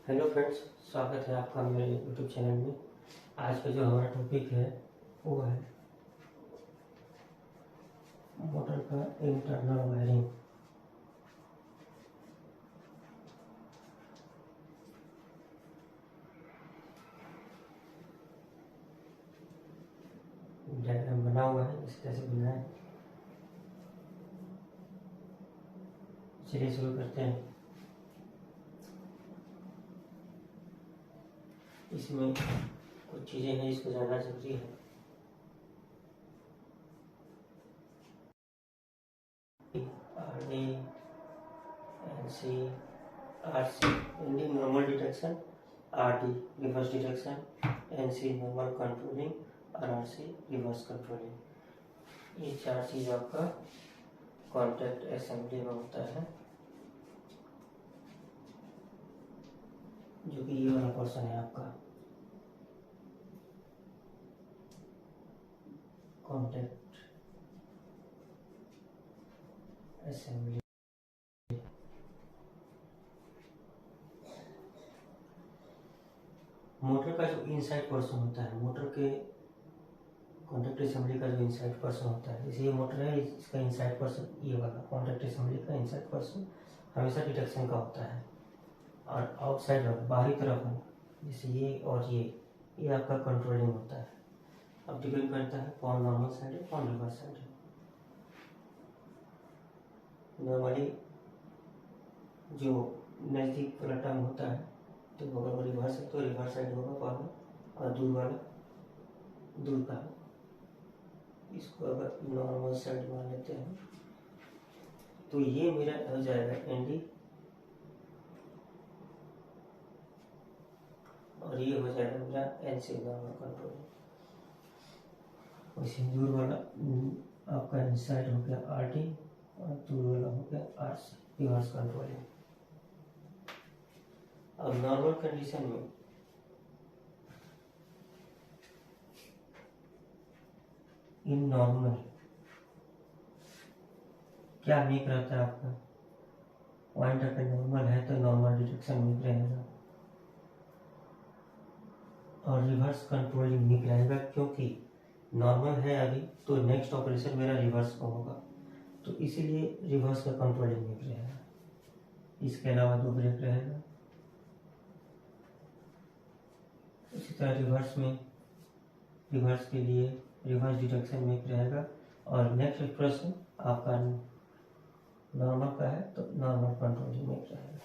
Hello friends, स्वागत है आपका मेरे यूट्यूब चैनल में। आज का जो हमारा टॉपिक है वो है मोटर का इंटरनल वायरिंग। डायग्राम बना हुआ है, इस तरह से बना है। चलिए शुरू करते हैं। इसमें कुछ चीज़ें हैं जिसको जानना जरूरी है। RD, NC, RC, ND normal detection, RD reverse detection, NC normal controlling और RC रिवर्स कंट्रोलिंग। ये चार चीज़ आपका कॉन्टैक्ट असेंबली में होता है, जो कि ये वाला पोर्शन है आपका कॉन्टैक्ट असेंबली। मोटर का जो इनसाइड पोर्शन होता है, मोटर के कॉन्टैक्ट असेंबली का जो इनसाइड पोर्शन होता है, जैसे ये मोटर है, इसका इनसाइड पोर्शन ये वाला कॉन्टैक्ट असेंबली का इनसाइड पोर्शन हमेशा डिटेक्शन का होता है, और आउटसाइड बाहरी तरफ है, जैसे ये और ये आपका कंट्रोलिंग होता है। अब डिपेंड करता है कौन नॉर्मल साइड है कौन रिवर्स साइड है। नॉर्मली जो नज़दीक वाला टर्म होता है, तो अगर वो रिवर्स है तो रिवर्स साइड होगा पहले, और दूर वाला दूर का है। इसको अगर नॉर्मल साइड मान लेते हैं तो ये मेरा हो जाएगा ND, और ये हो जाएगा मेरा NC नॉर्मल कंट्रोल। वैसे दूर वाला आपका इनसाइड हो गया RD, और दूर वाला हो गया RC रिवर्स कंट्रोलिंग। अब नॉर्मल कंडीशन में इन नॉर्मल क्या मीक रहता है आपका? पॉइंट अगर नॉर्मल है तो नॉर्मल डिटेक्शन मीक रहेगा, और रिवर्स कंट्रोलिंग मीक रहेगा, क्योंकि नॉर्मल है अभी तो नेक्स्ट ऑपरेशन मेरा रिवर्स का होगा, तो इसीलिए रिवर्स का कंट्रोलिंग मीक रहेगा। इसके अलावा दो ब्रेक रहेगा। इसी तरह रिवर्स के लिए रिवर्स डिटेक्शन मीक रहेगा, और नेक्स्ट एक्सप्रेशन आपका नॉर्मल का है तो नॉर्मल कंट्रोलिंग मीक रहेगा।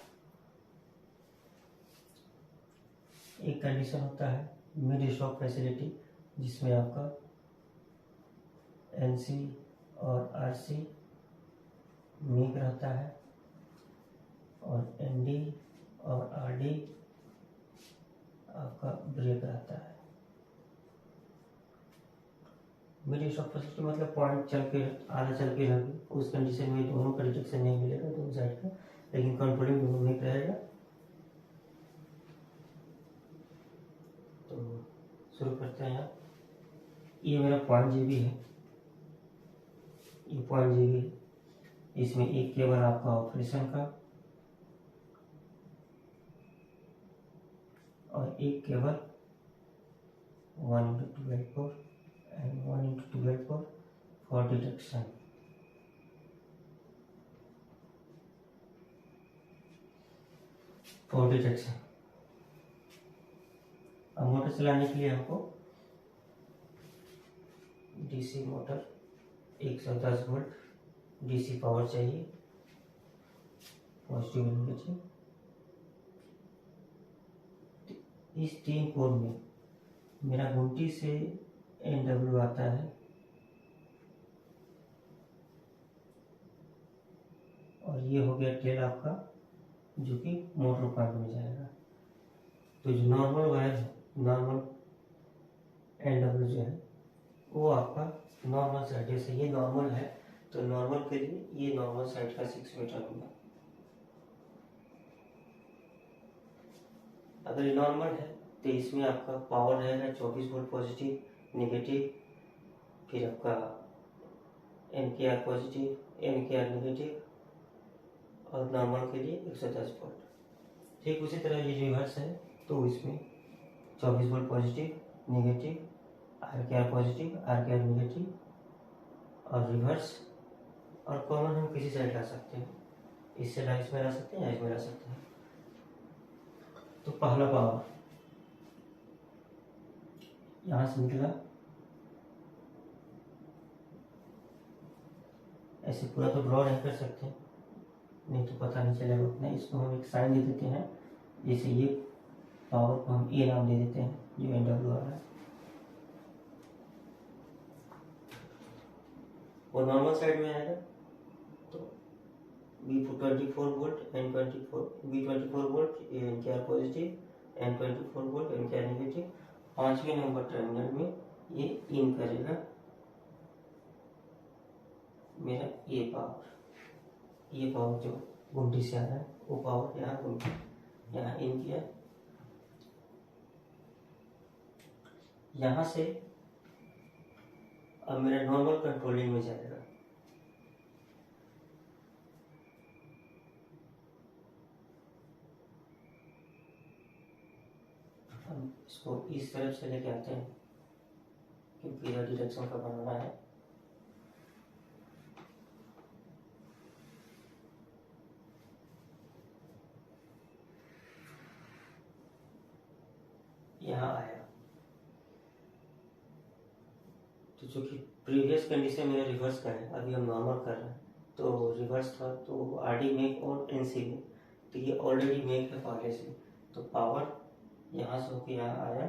एक कंडीशन होता है मिड स्टॉप फैसिलिटी, जिसमें आपका NC और RC मीक रहता है, और ND और RD आपका ब्रेक रहता है। मिड स्टॉप फैसिलिटी मतलब पॉइंट चल के आधा चल के रह, उस कंडीशन में दोनों का डिटेक्शन नहीं मिलेगा दोनों साइड का, लेकिन कंट्रोलिंग दोनों मीक रहेगा। तो शुरू करते हैं। ये मेरा पॉइंट GB है, ये पॉइंट GB है। इसमें एक केवल आपका ऑपरेशन का और एक केवल 1x12 and 1x12 for detection. अब मोटर चलाने के लिए हमको DC motor 110 volt DC power चाहिए, पॉजिटिव नेगेटिव। इस 3 पोल में मेरा गुमटी से NW आता है, और ये हो गया टेल आपका, जो कि मोटर पॉइंट में जाएगा। तो जो नॉर्मल वायर है, नॉर्मल NW जो है वो आपका नॉर्मल साइड, जैसे ये नॉर्मल है तो नॉर्मल के लिए ये नॉर्मल साइड का 6 मीटर होगा। अगर ये नॉर्मल है तो इसमें आपका पावर रहेगा 24 वोल्ट पॉजिटिव नेगेटिव, फिर आपका NKR पॉजिटिव NKR नेगेटिव, और नॉर्मल के लिए 110 वोल्ट। ठीक उसी तरह ये रिवर्स है, तो इसमें 24 वोल्ट पॉजिटिव नेगेटिव, आर के आर पॉजिटिव आर के आर नेगेटिव और रिवर्स, और कॉमन हम किसी साइड ला सकते हैं, इससे इसमें ला सकते हैं या इसमें ला सकते हैं। तो पहला पावर यहाँ से निकला, ऐसे पूरा तो ड्रॉ नहीं कर सकते, नहीं तो पता नहीं चलेगा उतना। इसको हम एक साइन दे देते हैं, जैसे ये पावर को हम ए नाम दे देते हैं, जो एन डब्ल्यू आ रहा है। वो नॉर्मल साइड में आएगा, तो B 24 volt N 24 volt N के R positive N 24 volt N के आर नेगेटिव। 5वें नंबर टर्मिनल में ये इन करेगा मेरा ये पावर जो गुंडी से आ रहा है वो पावर यहाँ इन किया, यहाँ से अब मेरा नॉर्मल कंट्रोलिंग में जाएगा। हम इसको इस तरफ से लेके आते हैं क्योंकि यह डायरेक्शन का बनाना है। यहाँ आया, तो चूंकि प्रीवियस कंडीशन मेरा रिवर्स का है, अभी हम नॉर्मल कर रहे हैं, तो रिवर्स था तो आर डी मेक और एन सी मेक, तो ये ऑलरेडी मेक है पहले से, तो पावर यहाँ से होकर यहाँ आया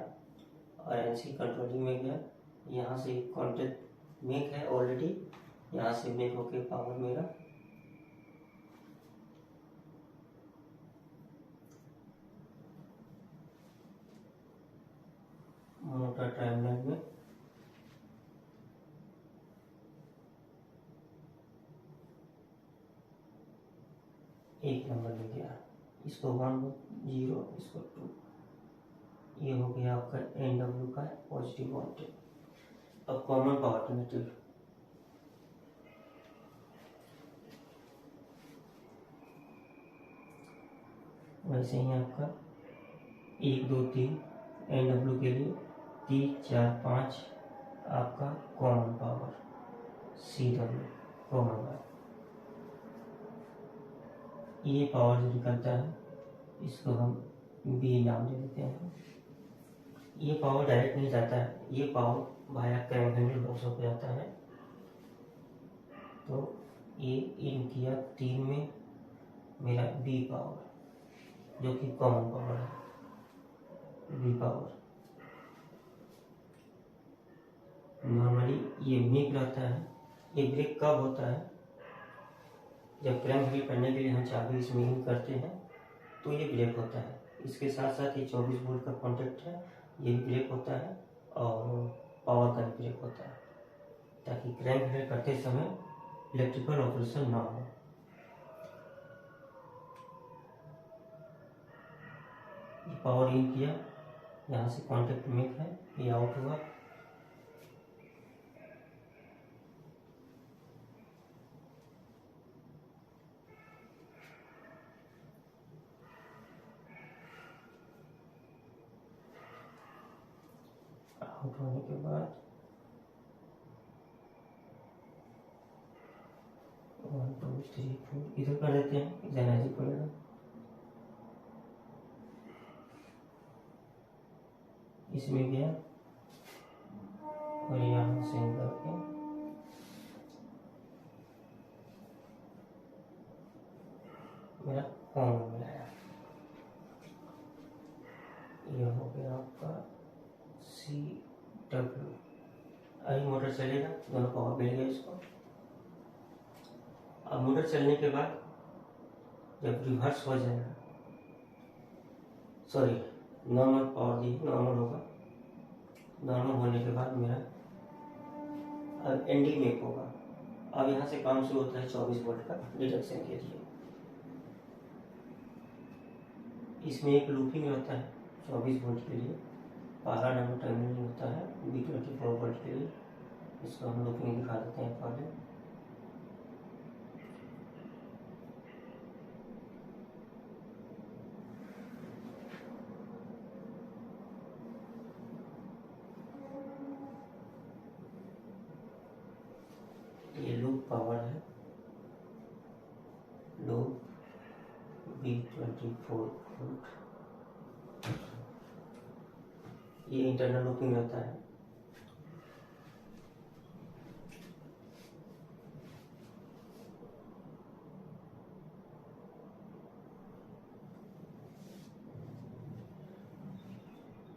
और एन सी कंट्रोलिंग में गया, यहाँ से कॉन्टेक्ट मेक है ऑलरेडी, यहाँ से मेक होके पावर मेरा मोटर टर्मिनल में एक नंबर में गया, इसको 1 0 इसको 2, ये हो गया आपका एन डब्ल्यू का पॉजिटिव वोल्टेज। अब कॉमन पावर नेगेटिव, वैसे ही आपका 1 2 3 एन डब्ल्यू के लिए 3 4 5 आपका common power C W common power. ये पावर जो निकलता है इसको हम बी नाम दे देते हैं। ये पावर डायरेक्ट नहीं जाता है, ये power via crank handle box हो जाता है, तो ये इन किया 3 में मेरा बी पावर जो कि कॉमन पावर है, बी पावर। नॉर्मली ये मेक रहता है, ये ब्रेक कब होता है, जब क्रैंक हैंडल करने के लिए हम चाबी इसमें इन करते हैं तो ये ब्रेक होता है। इसके साथ साथ ये 24 वोल्ट का कॉन्टेक्ट है, ये भी ब्रेक होता है और पावर का भी ब्रेक होता है, ताकि क्रैंक हैंडल करते समय इलेक्ट्रिकल ऑपरेशन ना हो। ये पावर इन किया, यहाँ से कॉन्टेक्ट मेक है, ये आउट हुआ, आउट होने के बाद 1 2 3 4 इधर कर देते हैं, इधर एनर्जी पड़ेगा, इसमें गया और यहाँ से करके मेरा कॉमन में आया, ये हो गया आपका सी डब्ल्यू। अभी मोटर चलेगा, दोनों पावर मिल गया इसको। अब मोटर चलने के बाद जब रिवर्स हो जाएगा, सॉरी नॉर्मल पावर दी, नॉर्मल होगा, नॉर्मल होने के बाद मेरा अब एंडी मेक होगा। अब यहाँ से काम शुरू होता है 24 वोल्ट का डिडक्शन के लिए। इसमें एक लूपिंग रहता है 24 वोल्ट के लिए, पहला नंबर टर्मिनल होता है बी 24 वोल्ट के लिए, इसको हम लूपिंग दिखा देते हैं पहले। B24 volt. ये इंटरनल लूपिंग रहता है।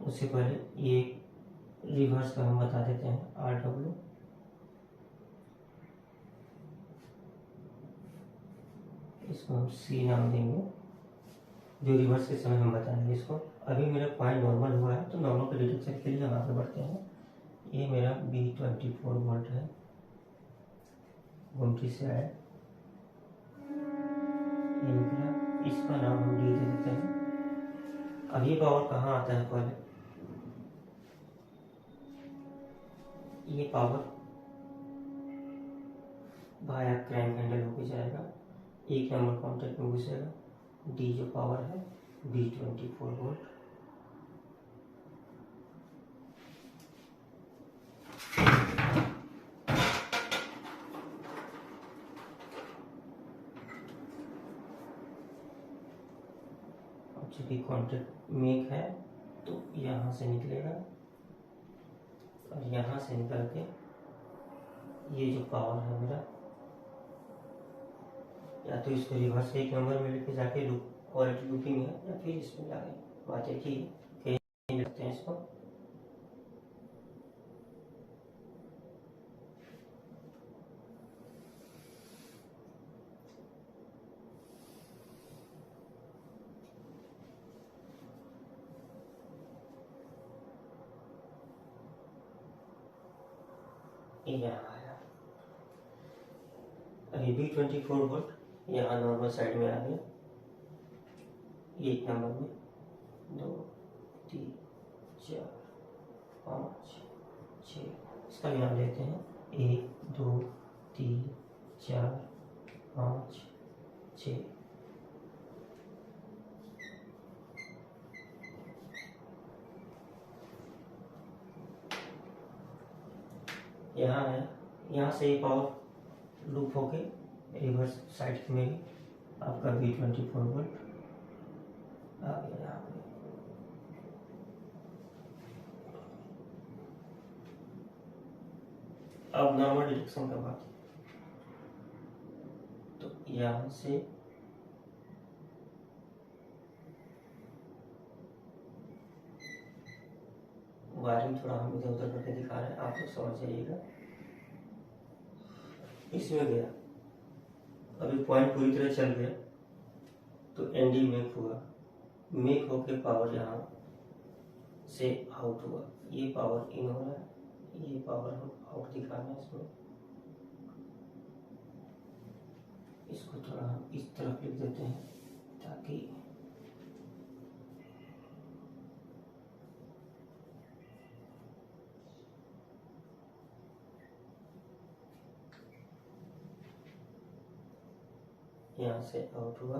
उससे पहले ये रिवर्स का हम बता देते हैं, RW। इसको हम C नाम देंगे, जो रिवर्स के समय हम बताएंगे इसको। अभी मेरा पॉइंट नॉर्मल हुआ है, तो नॉर्मल के डिटेक्शन के लिए हम आगे बढ़ते हैं। ये मेरा B24 वोल्ट है, गुमटी से आया, ये निकला, इसका नाम हम D दे देते हैं। अब ये पावर कहाँ आता है? पहले ये पावर भाया क्रैंक हैंडल होके जाएगा, 1 नंबर कॉन्टैक्ट में घुसेगा। D जो पावर है B24 वोल्ट। अब चूंकि कॉन्टैक्ट मेक है तो यहाँ से निकलेगा और यहाँ से निकल के ये जो पावर है मेरा, या तो इसको रिवर्स 1 नंबर में लेके जाके लूप क्वालिटी लूपिंग है, या फिर इसमें जाके बात एक ही कहीं लगते हैं इसको। यहाँ आया, अभी B24 वोल्ट यहाँ नॉर्मल साइड में आ गया, 1 नंबर में 2 3 4 5 6, इसका भी नाम लेते हैं 1 2 3 4 5 6। यहाँ है, यहाँ से ये पावर लूप होके रिवर्स साइड में भी आपका B24 वोल्ट आ गया यहाँ पे। अब नॉर्मल डिटेक्शन का बात, तो यहाँ से वायरिंग थोड़ा हम इधर उधर करके दिखा रहे हैं, आप लोग समझ जाइएगा। इसमें गया, अभी पॉइंट पूरी तरह चल गया, तो ND मेक हुआ, मेक होके पावर यहाँ से आउट हुआ, ये पावर इन हो रहा है, ये पावर हम आउट दिखा रहे हैं इसमें। इसको थोड़ा हम इस तरफ लिख देते हैं ताकि यहाँ से आउट हुआ,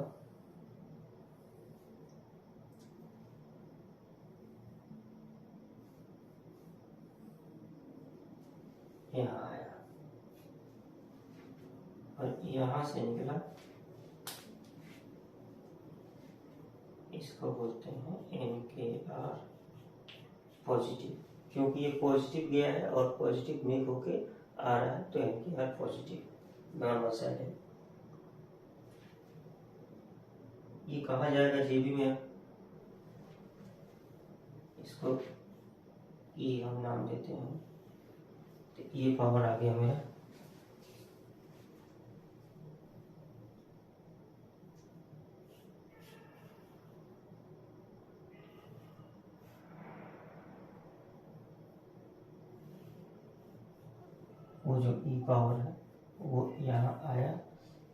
यहाँ आया और यहाँ से निकला, इसको बोलते हैं NKR पॉजिटिव, क्योंकि ये पॉजिटिव गया है और पॉजिटिव मेक होके आ रहा है, तो NKR पॉजिटिव नॉर्मल साइड है। ये कहाँ जाएगा? JB में, इसको E हम नाम देते हैं, तो ये पावर आ गया मेरा। वो जो E पावर है वो यहाँ आया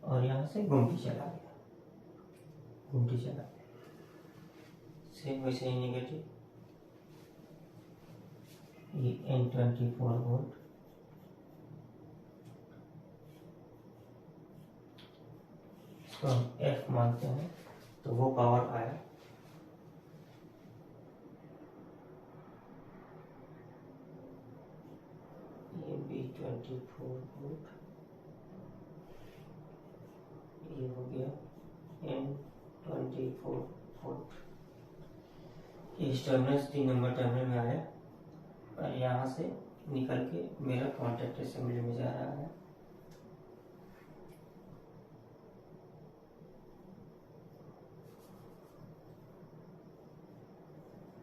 और यहाँ से गुमटी चला गया, गुमटी चला गया। सेम वैसे ही नेगेटिव, ये N24 वोल्ट, इसको हम F मानते हैं, तो वो पावर आया, ये B24 वोल्ट, ये हो गया N 24 वोल्ट। इस टर्मिनल से 3 नंबर टर्मिनल में आया और यहाँ से निकल के मेरा कॉन्टैक्ट असेंबली में जा रहा है।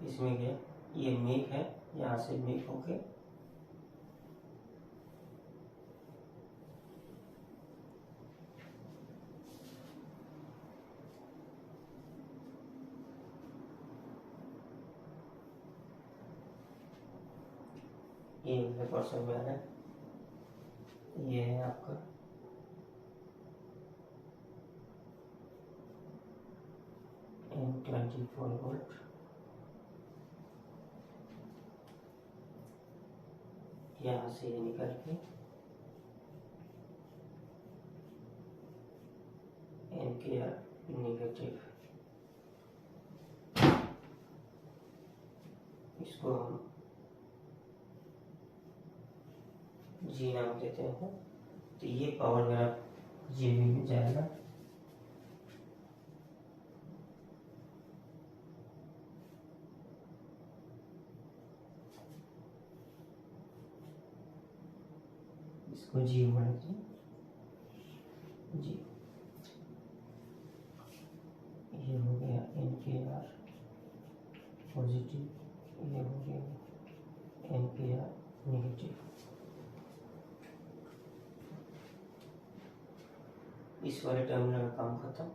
इसमें गया, ये मेक है, यहाँ से मेक होके ये पर्सन में आ रहा है। ये है आपका M24 वोल्ट। यहाँ से ये निकल के NKR नेगेटिव, इसको हम जी नाम देते हैं। तो ये पावर मेरा JB में जाएगा। इसको जी बोलते हैं, जी। ये हो गया NKR पॉजिटिव, ये हो गया NKR नेगेटिव। इस वाले टर्मिनल का काम खत्म।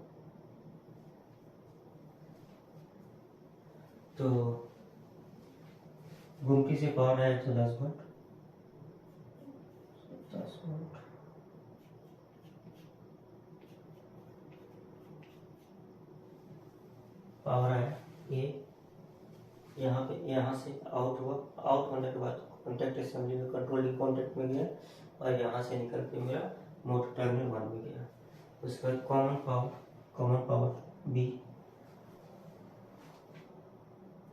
तो गुमटी से पावर आया 110 वोल्ट, 10 वोल्ट। पावर आया, ये यहाँ पे, यहाँ से आउट हुआ। आउट होने के बाद कॉन्टैक्ट असेंबली में कंट्रोलिंग कॉन्टैक्ट में गया और यहाँ से निकल के मेरा मोटर टर्मिनल 1 में गया। उसके बाद कॉमन पावर B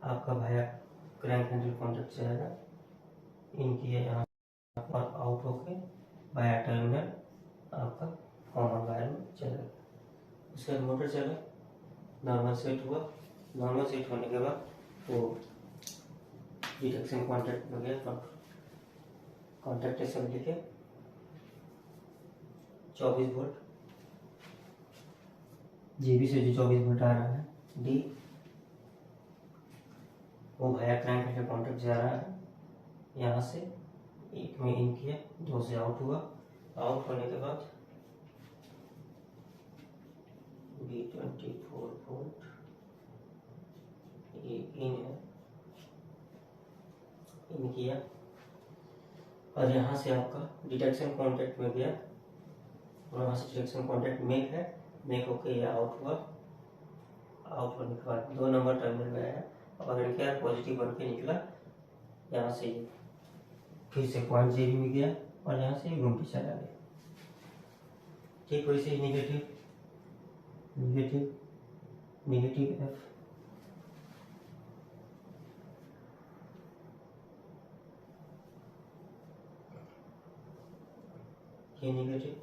आपका भाया क्रैंक हैंडल कॉन्टैक्ट जाएगा, इनकी है यहाँ पर आउट होके भाया टर्मिनल आपका कॉमन वायर में चलेगा। उसके बाद मोटर चला, नॉर्मल सेट हुआ। नॉर्मल सेट होने के बाद वो डिटेक्शन कॉन्टैक्ट में गया, कॉन्टैक्ट असेंबली के 24 वोल्ट JB से जो 24 वोल्ट आ रहा है D, वो भाया क्रैंक हैंडल कॉन्टैक्ट जा रहा है। यहाँ से एक में इन किया, 2 से आउट हुआ। आउट होने के बाद B24 वोल्ट, ये इन है, इन किया और यहाँ से आपका डिटेक्शन कॉन्टैक्ट में गया और वहाँ से डिटेक्शन कॉन्टैक्ट मेक है, मेक होके ये आउट हुआ। आउट होने के बाद 2 नंबर टर्मिनल में आया और NKR पॉजिटिव बन के निकला। यहाँ से फिर से पॉइंट JB में गया और यहाँ से घूमती चला गया। ठीक वैसे ही नेगेटिव नेगेटिव नेगेटिव F, ये नेगेटिव,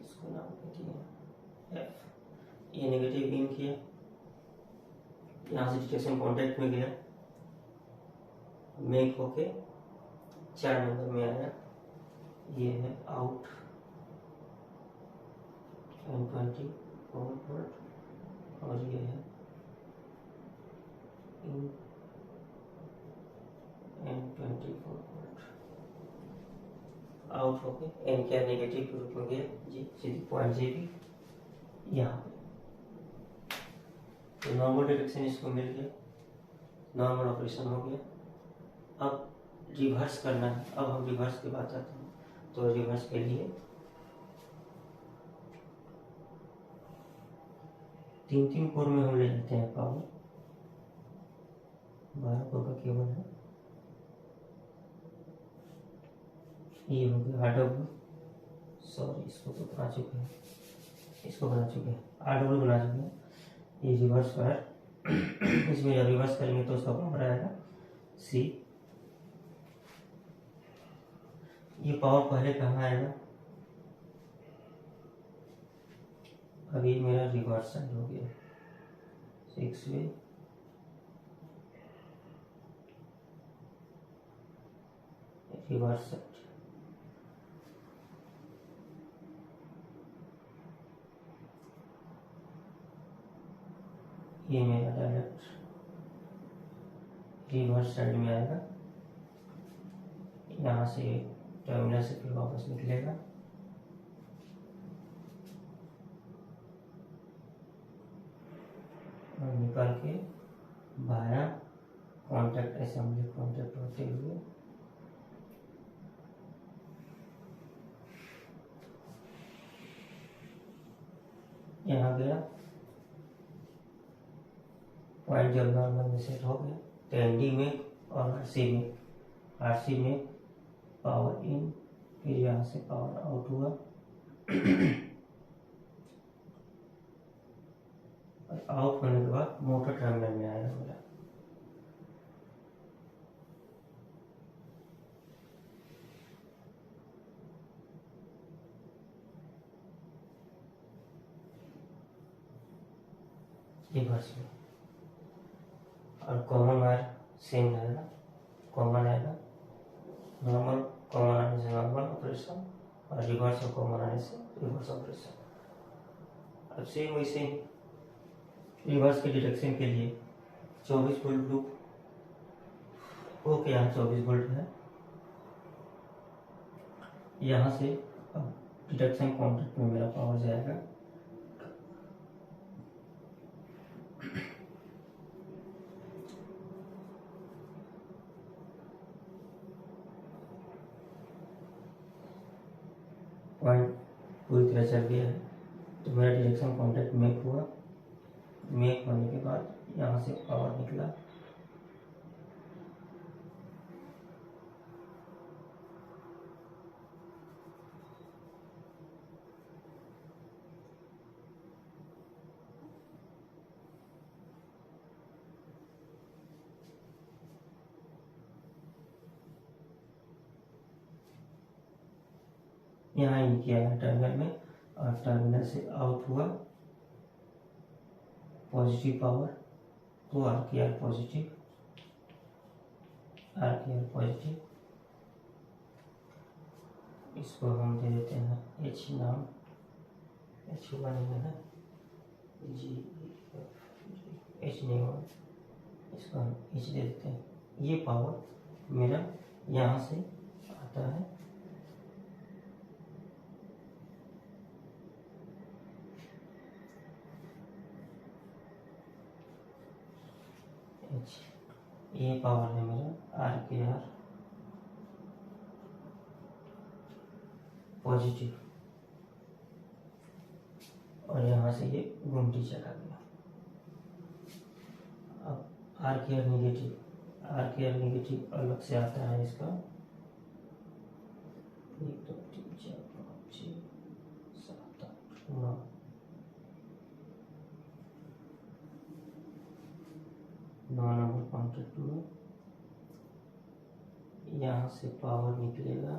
इसको नाम देते हैं F। ये नेगेटिव इन किया, यहाँ से डिटेक्शन कॉन्टैक्ट में गया, मेक होके 4 नंबर में आया। ये है आउट M24 वोल्ट और ये है इन M24 वोल्ट। आउट होके NKR नेगेटिव के रूप में गया जी, सीधी पॉइंट JB यहाँ पे। तो नॉर्मल डिटेक्शन इसको मिल गया, नॉर्मल ऑपरेशन हो गया। अब रिवर्स करना है। अब हम रिवर्स की बात आते हैं। तो रिवर्स के लिए 3 कोर में हम ले लेते हैं पावर। 12 कोर का केबल है। ये हो गया RW, सॉरी इसको तो बना चुके हैं, इसको बना चुके हैं, RW बना चुके हैं। ये रिवर्स वायर, इसमें जब रिवर्स करेंगे तो उसका पावर आएगा C। ये पावर पहले कहाँ आएगा, अब ये मेरा रिवर्स साइड हो गया 6 वे रिवर्स साइड। ये मेरा डायरेक्ट रिवर्स साइड में आएगा, यहाँ से टर्मिनल से फिर वापस निकलेगा और निकल के बाया कॉन्टैक्ट असेंबली कॉन्टैक्ट होते हुए यहाँ गया, पॉइंट जब नॉर्मल में सेट हो गया तो एनडी में और आरसी में पावर इन, फिर यहाँ से पावर आउट हुआ और आउट होने के बाद मोटर टर्मिनल में आएगा मेरा। रिवर्स में और कॉमन वायर सेम रहेगा, कॉमन आएगा, नॉर्मल कॉमन आने से नॉर्मल ऑपरेशन और रिवर्स और कॉमन आने से रिवर्स ऑपरेशन। अब सेम वैसे ही रिवर्स के डिटेक्शन के लिए 24 वोल्ट लूप ओके, यहाँ 24 वोल्ट है, यहाँ से अब डिटेक्शन कॉन्टैक्ट में मेरा पावर जाएगा पॉइंट पूरी तरह चल गया है तो मेरा डायरेक्शन कॉन्टैक्ट मेक हुआ, मेक होने के बाद यहाँ से पावर निकला, यहाँ इन किया है टर्मिनल में और टर्मिनल से आउट हुआ, पॉजिटिव पावर तो आर पॉजिटिव, पॉजिटिव, इसको हम दे देते हैं एच नाम, H1 में है जी, एच नहीं हुआ, इसको हम एच दे देते हैं। ये पावर मेरा यहाँ से आता है एच, ये पावर है मेरा आर पॉजिटिव और यहाँ से ये गुमटी चला गया। अब आर निगेटिव अलग से आता है इसका 1 2 3 4 5 6 7 8 9 नंबर कॉन्टैक्ट में यहाँ से पावर निकलेगा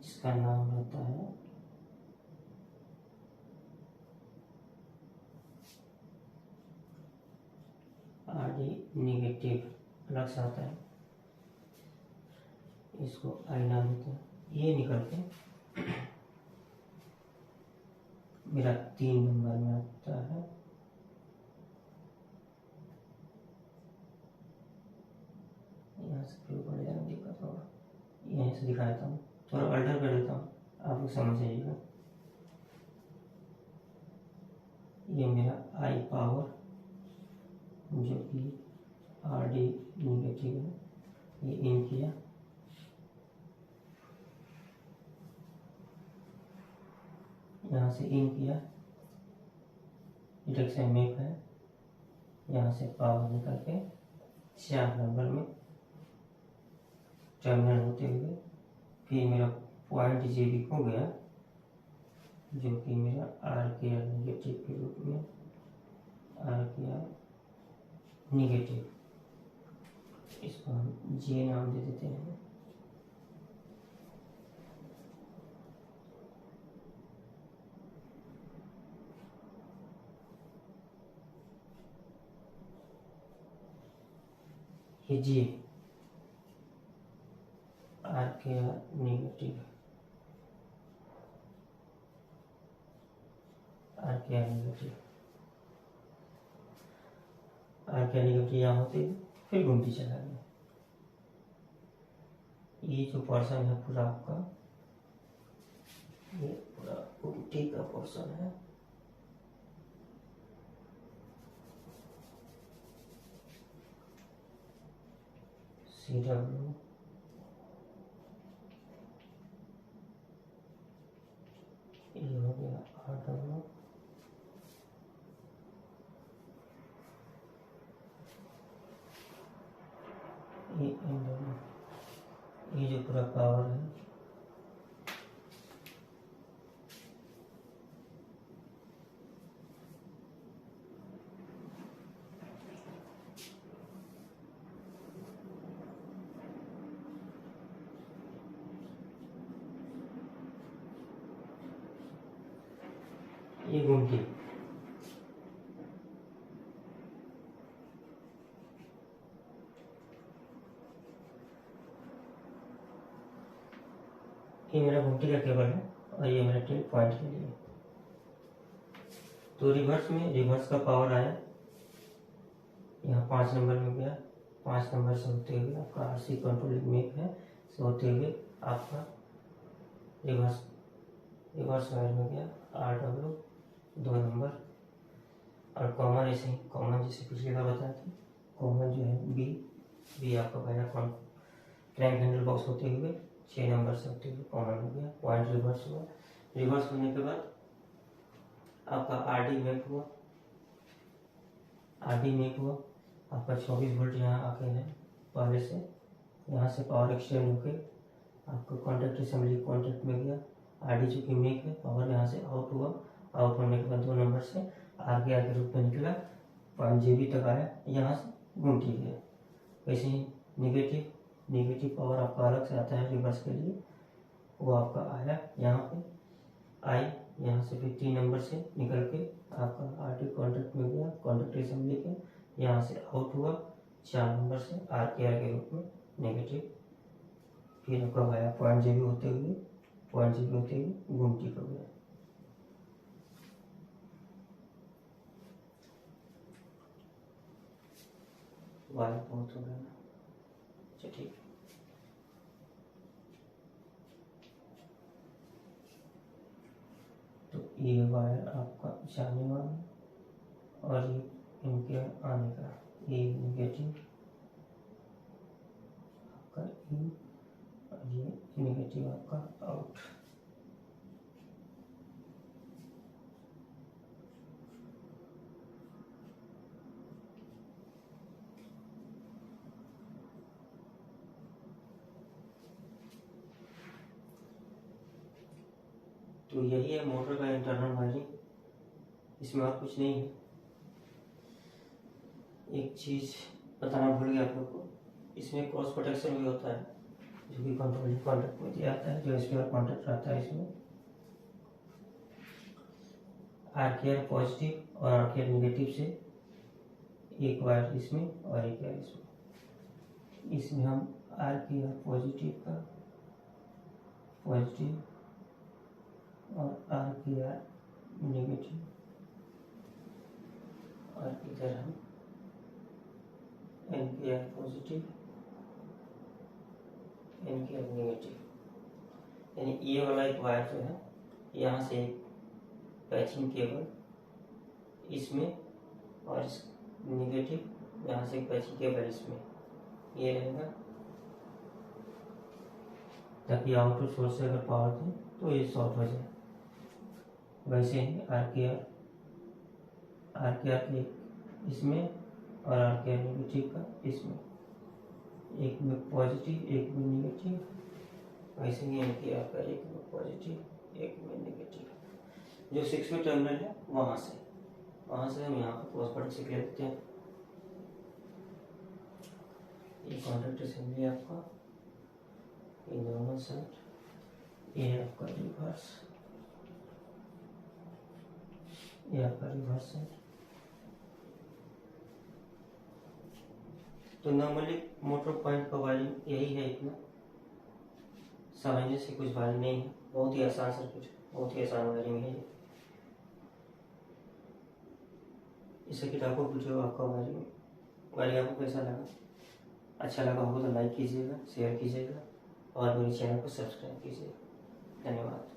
इसका नाम रहता है आरडी निगेटिव, अलग से आता है, इसको आई नाम देते हैं। ये निकल के मेरा 3 नंबर में आता है, यहाँ से फिर बढ़ जाना दिक्कत होगा, यहीं से दिखा देता हूँ, थोड़ा अल्टर कर देता हूँ, आप लोग समझ जाइएगा। ये मेरा आई पावर जो कि आर डी निगेटिव है, ये इन किया, यहाँ से इन किया, डिटेक्शन मेक है, यहाँ से पावर निकल के 4 नंबर में टर्मिनल होते हुए फिर मेरा पॉइंट जेबी हो गया जो कि मेरा आर निगेटिव के रूप में आर निगेटिव इसको हम जे नाम दे देते हैं। ये जे आर के आर नेगेटिव, आर के आर नेगेटिव, आर के आर नेगेटिव यहाँ होते फिर घूमती चला गया। ये जो पोर्शन है पूरा आपका, ये पूरा घुमटी का पोर्शन है। सी डब्ल्यू ये हो गया आर डब्ल्यू, ये एन डब्ल्यू, ये जो पूरा पावर है ये घूमती, ये मेरा घुमटी का केबल है और ये मेरा टिल्ट पॉइंट के लिए। तो रिवर्स में रिवर्स का पावर आया यहाँ 5 नंबर में गया, 5 नंबर से होते हुए आपका आरसी कंट्रोलिंग मेक है, से होते हुए आपका रिवर्स वायर में गया आर डब्ल्यू 2 नंबर, और कॉमन ऐसे ही, कॉमन जैसे पिछले बार बताया था, कॉमन जो है बी आपका गया क्रैंक हैंडल बॉक्स होते हुए 6 नंबर से होते हुए कॉमन हो गया, पॉइंट रिवर्स हुआ। रिवर्स होने के बाद आपका आरडी मेक हुआ, आपका 24 वोल्ट यहाँ आके है पहले से, यहाँ से पावर एक्सटेंड होके आपका कॉन्टैक्ट असेंबली कॉन्टैक्ट में गया, आरडी जो कि मेक है, पावर यहाँ से आउट हुआ, आउट होने के बाद 2 नंबर से आर के रूप में निकला, 5 जेबी तक आया, यहाँ से घूमती गया। वैसे ही नेगेटिव पावर आपका अलग से आता है रिवर्स के लिए, वो आपका आया यहाँ पे, आई यहाँ से फिर 3 नंबर से निकल के आपका आरटी कॉन्टैक्ट में गया, कॉन्टैक्ट असेंबली के, यहाँ से आउट हुआ 4 नंबर से आर के रूप में नेगेटिव, फिर आपका गया 5 जेबी होते हुए घूमती हो गया। वायर बहुत हो गया ना, अच्छा ठीक है। तो ये वायर आपका जाने वाला और ये इनके आने का, ये नेगेटिव आपका इन और ये नेगेटिव आपका आउट। तो यही है मोटर का इंटरनल वायरिंग, इसमें और कुछ नहीं है। एक चीज बताना भूल गया आप लोग को, इसमें क्रॉस प्रोटेक्शन भी होता है जो कि कंट्रोलिंग कॉन्टैक्ट में दिया जाता है, जो स्पेयर कॉन्टैक्ट रहता है इसमें, आर के आर पॉजिटिव और आर के आर नेगेटिव से एक वायर इसमें और एक वायर इसमें हम आर के आर पॉजिटिव का पॉजिटिव और आर के आर नेगेटिव, और इधर हम एन के आर पॉजिटिव एन के आर नेगेटिव, यानी ये वाला एक वायर जो है यहाँ से एक पैचिंग केबल इसमें और इस नेगेटिव यहाँ से एक पैचिंग केबल इसमें, ये रहेगा ताकि आउटपुट सोर्स से अगर पावर दे तो ये शॉर्ट हो जाए। वैसे ही आर के आर इसमें और आर के आर नेगेटिव का इसमें, एक में पॉजिटिव एक में नेगेटिव, वैसे ही एन के आर का एक में पॉजिटिव एक में नेगेटिव। जो 6 टर्मिनल है वहाँ से हम यहाँ पर क्रॉस प्रोटेक्शन ले देते हैं। ये कॉन्टैक्ट असेंबली आपका, ये नॉर्मल साइड, ये आपका रिवर्स, ये आपका रिवर्स साइड। तो नॉर्मली मोटर पॉइंट का वायरिंग यही है, इतना समझने से कुछ भारी नहीं है, बहुत ही आसान सर्किट, बहुत ही आसान वायरिंग है ये। इस सर्किट आपको जो आपका वायरिंग आपको कैसा लगा? अच्छा लगा होगा तो लाइक कीजिएगा, शेयर कीजिएगा और मेरे चैनल को सब्सक्राइब कीजिएगा। धन्यवाद।